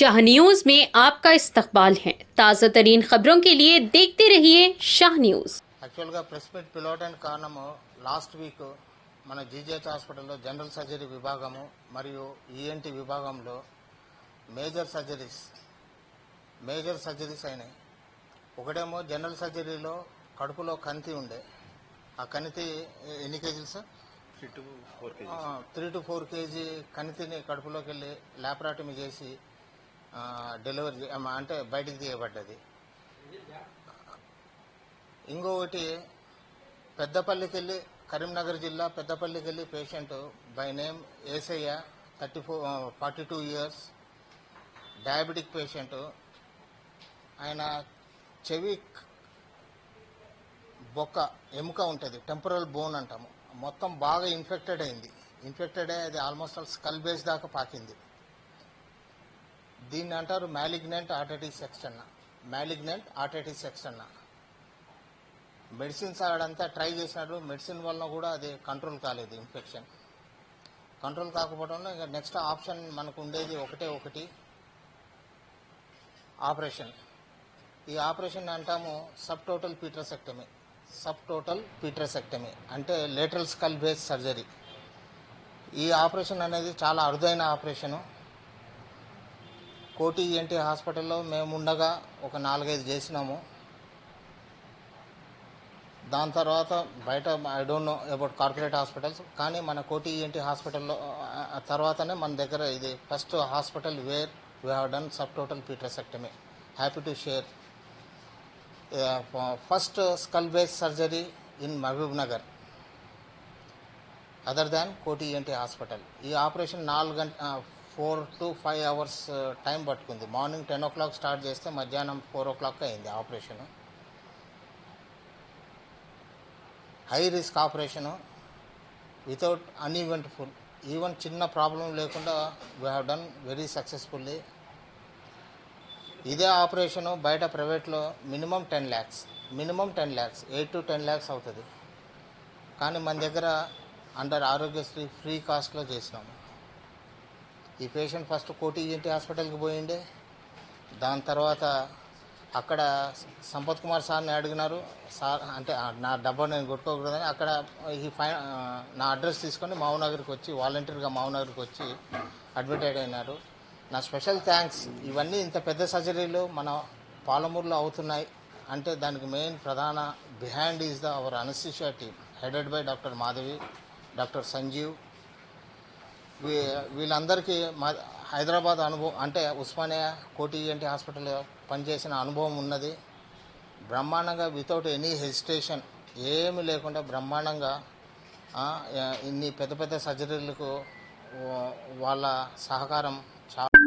Shah news में आपका इस्तकबाल है। ताज़ा तरीन खबरों के लिए देखते रहिए शाह न्यूज। యాక్చువల్గా ప్రెస్ మీట్ పిలవడానికి కారణము లాస్ట్ వీక్ మన జీజీహెచ్ హాస్పిటల్లో జనరల్ సర్జరీ విభాగము మరియు ఈఎన్టీ విభాగంలో మేజర్ సర్జరీస్ అయినాయి. ఒకటేమో జనరల్ సర్జరీలో కడుపులో కణితి ఉండే, ఆ కణితి ఎన్ని కేజీలు సార్? 3 to 4 కేజీ కణితిని కడుపులోకి వెళ్ళి ల్యాపరాటమీ చేసి డెలివరీ అంటే బయటికి తీయబడ్డది. ఇంకొకటి పెద్దపల్లికి వెళ్ళి, కరీంనగర్ జిల్లా పెద్దపల్లికి వెళ్ళి patient by name Yesayya, 42 years, diabetic patient. ఆయన చెవి బొక్క ఎముక ఉంటుంది, టెంపరల్ బోన్ అంటాము, మొత్తం బాగా ఇన్ఫెక్టెడ్ అయింది. ఇన్ఫెక్టెడ్ అయ్యి అది ఆల్మోస్ట్ ఆల్ స్కల్ బేస్ దాకా పాకింది. దీన్ని అంటారు మ్యాలిగ్నెంట్ ఆర్టైటిస్ ఎక్స్టర్నా. మెడిసిన్స్ ఆడంతా ట్రై చేసినాడు, మెడిసిన్ వలన కూడా అది కంట్రోల్ కాలేదు. ఇన్ఫెక్షన్ కంట్రోల్ కాకపోవడంలో ఇంకా నెక్స్ట్ ఆప్షన్ మనకు ఉండేది ఒకటి ఆపరేషన్. ఈ ఆపరేషన్ అంటాము సబ్ టోటల్ పీట్రసెక్టమీ అంటే లేటరల్ స్కల్ బేస్ సర్జరీ. ఈ ఆపరేషన్ అనేది చాలా అరుదైన ఆపరేషను. కోటి ఈఎన్టీ హాస్పిటల్లో మేము ఉండగా ఒక 4-5 చేసినాము. దాని తర్వాత బయట I don't know about corporate hospitals, కానీ మన కోటి ఈఎన్టీ హాస్పిటల్లో తర్వాతనే మన దగ్గర ఇది first hospital where we have done sub total petrosectomy. Happy to share first skull base surgery in Mahabubnagar other than Koti ENT hospital. ఈ ఆపరేషన్ 4 to 5 hours టైం పట్టుకుంది. Morning 10 o'clock start చేస్తే మధ్యాహ్నం 4 o'clock అయింది operation. High risk operation, without uneventful, even చిన్న problem లేకుండా we have done very successfully. ఇదే operation బయట ప్రైవేట్లో మినిమం 10 lakhs, 8 to 10 lakhs అవుతుంది. కానీ మన దగ్గర అండర్ ఆరోగ్యశ్రీ ఫ్రీ కాస్ట్లో చేసినాము. ఈ పేషెంట్ ఫస్ట్ కోటి ఈఎన్టీ హాస్పిటల్కి పోయిండే. దాని తర్వాత అక్కడ సంపత్ కుమార్ సార్ని అడిగినారు. సార్ అంటే నా డబ్బా నేను కొట్టుకోకూడదని అక్కడ నా అడ్రస్ తీసుకొని మహబూబ్నగర్కి వచ్చి వాలంటీర్గా మహబూబ్నగర్కి వచ్చి అడ్మిట్ అయినారు. నా స్పెషల్ థ్యాంక్స్. ఇవన్నీ ఇంత పెద్ద సర్జరీలు మన పాలమూరులో అవుతున్నాయి అంటే దానికి మెయిన్ ప్రధాన behind is our anaesthesia team headed by doctor Madhavi, doctor Sanjeev. వీళ్ళందరికీ హైదరాబాద్ అనుభవం అంటే ఉస్మానియా కోటి ఈఎన్టీ హాస్పిటల్లో పనిచేసిన అనుభవం ఉన్నది. బ్రహ్మాండంగా వితౌట్ ఎనీ హెసిటేషన్, ఏమి లేకుండా బ్రహ్మాండంగా ఇన్ని పెద్ద సర్జరీలకు వాళ్ళ సహకారం చాలా